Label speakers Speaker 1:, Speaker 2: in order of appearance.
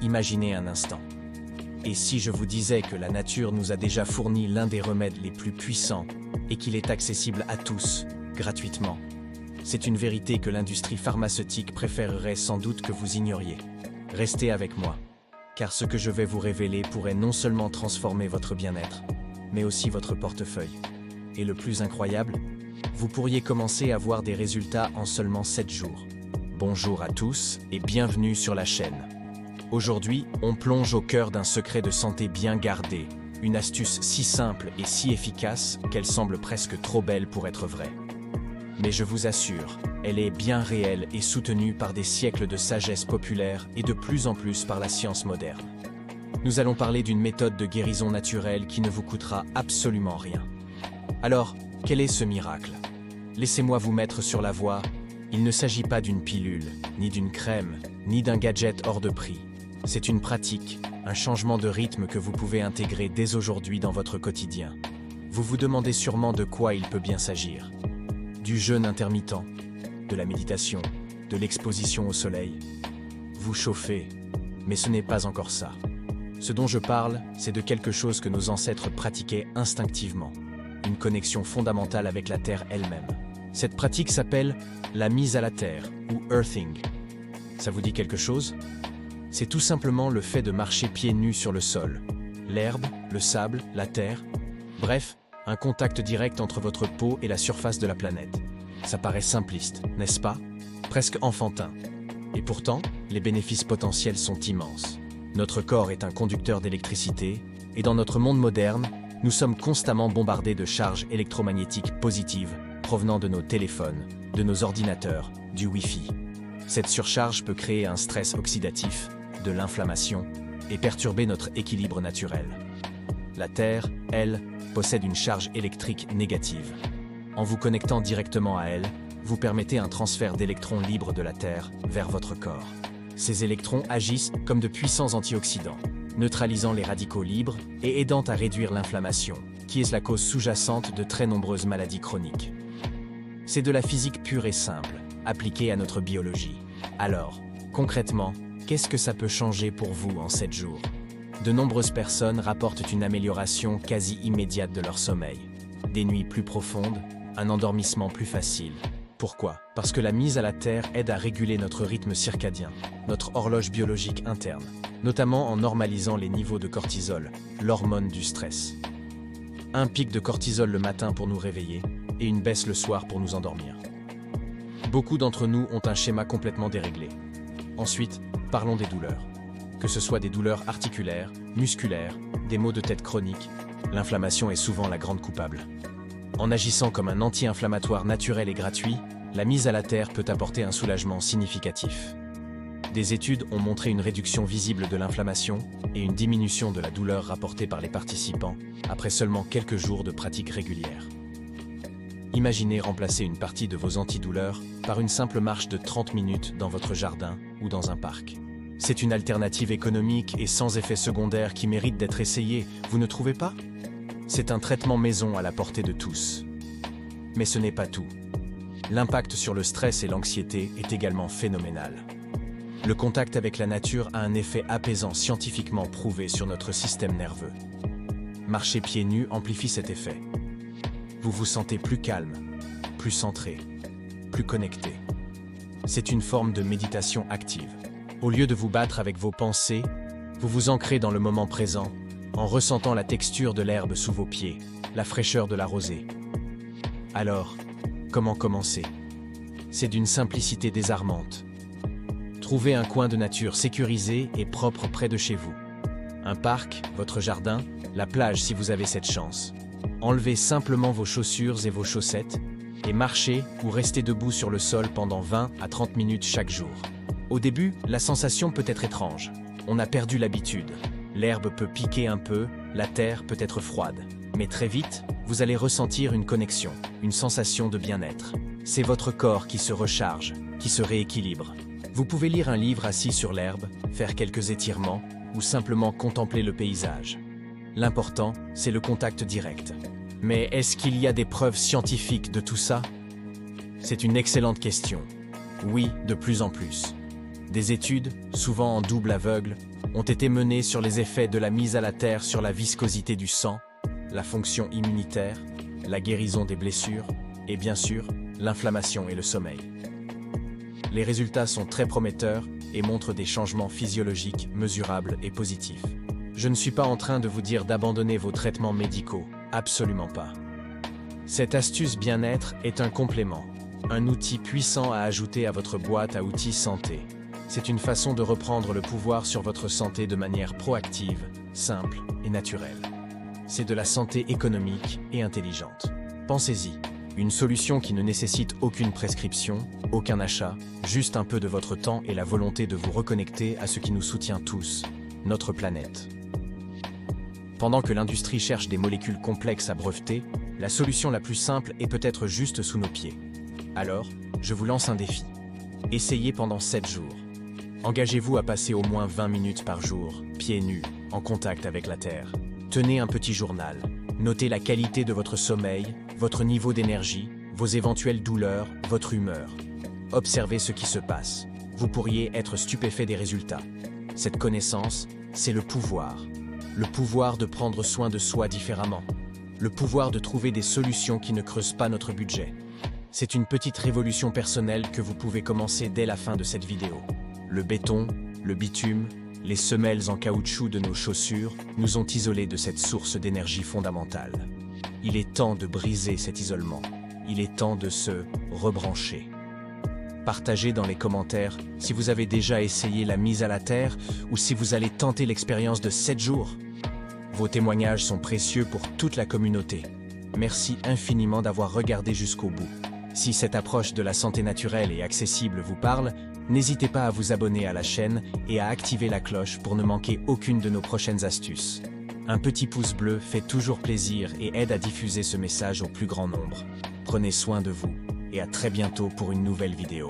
Speaker 1: Imaginez un instant. Et si je vous disais que la nature nous a déjà fourni l'un des remèdes les plus puissants et qu'il est accessible à tous, gratuitement? C'est une vérité que l'industrie pharmaceutique préférerait sans doute que vous ignoriez. Restez avec moi, car ce que je vais vous révéler pourrait non seulement transformer votre bien-être, mais aussi votre portefeuille. Et le plus incroyable, vous pourriez commencer à voir des résultats en seulement 7 jours. Bonjour à tous et bienvenue sur la chaîne. Aujourd'hui, on plonge au cœur d'un secret de santé bien gardé, une astuce si simple et si efficace qu'elle semble presque trop belle pour être vraie. Mais je vous assure, elle est bien réelle et soutenue par des siècles de sagesse populaire et de plus en plus par la science moderne. Nous allons parler d'une méthode de guérison naturelle qui ne vous coûtera absolument rien. Alors, quel est ce miracle? Laissez-moi vous mettre sur la voie. Il ne s'agit pas d'une pilule, ni d'une crème, ni d'un gadget hors de prix. C'est une pratique, un changement de rythme que vous pouvez intégrer dès aujourd'hui dans votre quotidien. Vous vous demandez sûrement de quoi il peut bien s'agir. Du jeûne intermittent, de la méditation, de l'exposition au soleil. Vous chauffez, mais ce n'est pas encore ça. Ce dont je parle, c'est de quelque chose que nos ancêtres pratiquaient instinctivement. Une connexion fondamentale avec la terre elle-même. Cette pratique s'appelle la mise à la terre, ou earthing. Ça vous dit quelque chose? C'est tout simplement le fait de marcher pieds nus sur le sol. L'herbe, le sable, la terre. Bref, un contact direct entre votre peau et la surface de la planète. Ça paraît simpliste, n'est-ce pas? Presque enfantin. Et pourtant, les bénéfices potentiels sont immenses. Notre corps est un conducteur d'électricité, et dans notre monde moderne, nous sommes constamment bombardés de charges électromagnétiques positives provenant de nos téléphones, de nos ordinateurs, du Wi-Fi. Cette surcharge peut créer un stress oxydatif, de l'inflammation, et perturber notre équilibre naturel. La Terre, elle, possède une charge électrique négative. En vous connectant directement à elle, vous permettez un transfert d'électrons libres de la Terre vers votre corps. Ces électrons agissent comme de puissants antioxydants, neutralisant les radicaux libres et aidant à réduire l'inflammation, qui est la cause sous-jacente de très nombreuses maladies chroniques. C'est de la physique pure et simple, appliquée à notre biologie. Alors, concrètement, qu'est-ce que ça peut changer pour vous en 7 jours? De nombreuses personnes rapportent une amélioration quasi immédiate de leur sommeil. Des nuits plus profondes, un endormissement plus facile. Pourquoi? Parce que la mise à la terre aide à réguler notre rythme circadien, notre horloge biologique interne, notamment en normalisant les niveaux de cortisol, l'hormone du stress. Un pic de cortisol le matin pour nous réveiller et une baisse le soir pour nous endormir. Beaucoup d'entre nous ont un schéma complètement déréglé. Ensuite, parlons des douleurs. Que ce soit des douleurs articulaires, musculaires, des maux de tête chroniques, l'inflammation est souvent la grande coupable. En agissant comme un anti-inflammatoire naturel et gratuit, la mise à la terre peut apporter un soulagement significatif. Des études ont montré une réduction visible de l'inflammation et une diminution de la douleur rapportée par les participants après seulement quelques jours de pratique régulière. Imaginez remplacer une partie de vos antidouleurs par une simple marche de 30 minutes dans votre jardin ou dans un parc. C'est une alternative économique et sans effet secondaire qui mérite d'être essayée, vous ne trouvez pas? C'est un traitement maison à la portée de tous. Mais ce n'est pas tout. L'impact sur le stress et l'anxiété est également phénoménal. Le contact avec la nature a un effet apaisant scientifiquement prouvé sur notre système nerveux. Marcher pieds nus amplifie cet effet. Vous vous sentez plus calme, plus centré, plus connecté. C'est une forme de méditation active. Au lieu de vous battre avec vos pensées, vous vous ancrez dans le moment présent, en ressentant la texture de l'herbe sous vos pieds, la fraîcheur de la rosée. Alors, comment commencer? C'est d'une simplicité désarmante. Trouvez un coin de nature sécurisé et propre près de chez vous. Un parc, votre jardin, la plage si vous avez cette chance. Enlevez simplement vos chaussures et vos chaussettes et marchez ou restez debout sur le sol pendant 20 à 30 minutes chaque jour. Au début, la sensation peut être étrange. On a perdu l'habitude. L'herbe peut piquer un peu, la terre peut être froide. Mais très vite, vous allez ressentir une connexion, une sensation de bien-être. C'est votre corps qui se recharge, qui se rééquilibre. Vous pouvez lire un livre assis sur l'herbe, faire quelques étirements ou simplement contempler le paysage. L'important, c'est le contact direct. Mais est-ce qu'il y a des preuves scientifiques de tout ça? C'est une excellente question. Oui, de plus en plus. Des études, souvent en double aveugle, ont été menées sur les effets de la mise à la terre sur la viscosité du sang, la fonction immunitaire, la guérison des blessures et bien sûr, l'inflammation et le sommeil. Les résultats sont très prometteurs et montrent des changements physiologiques mesurables et positifs. Je ne suis pas en train de vous dire d'abandonner vos traitements médicaux, absolument pas. Cette astuce bien-être est un complément, un outil puissant à ajouter à votre boîte à outils santé. C'est une façon de reprendre le pouvoir sur votre santé de manière proactive, simple et naturelle. C'est de la santé économique et intelligente. Pensez-y, une solution qui ne nécessite aucune prescription, aucun achat, juste un peu de votre temps et la volonté de vous reconnecter à ce qui nous soutient tous, notre planète. Pendant que l'industrie cherche des molécules complexes à breveter, la solution la plus simple est peut-être juste sous nos pieds. Alors, je vous lance un défi. Essayez pendant 7 jours. Engagez-vous à passer au moins 20 minutes par jour, pieds nus, en contact avec la Terre. Tenez un petit journal. Notez la qualité de votre sommeil, votre niveau d'énergie, vos éventuelles douleurs, votre humeur. Observez ce qui se passe. Vous pourriez être stupéfait des résultats. Cette connaissance, c'est le pouvoir. Le pouvoir de prendre soin de soi différemment. Le pouvoir de trouver des solutions qui ne creusent pas notre budget. C'est une petite révolution personnelle que vous pouvez commencer dès la fin de cette vidéo. Le béton, le bitume, les semelles en caoutchouc de nos chaussures nous ont isolés de cette source d'énergie fondamentale. Il est temps de briser cet isolement. Il est temps de se rebrancher. Partagez dans les commentaires si vous avez déjà essayé la mise à la terre ou si vous allez tenter l'expérience de 7 jours. Vos témoignages sont précieux pour toute la communauté. Merci infiniment d'avoir regardé jusqu'au bout. Si cette approche de la santé naturelle et accessible vous parle, n'hésitez pas à vous abonner à la chaîne et à activer la cloche pour ne manquer aucune de nos prochaines astuces. Un petit pouce bleu fait toujours plaisir et aide à diffuser ce message au plus grand nombre. Prenez soin de vous et à très bientôt pour une nouvelle vidéo.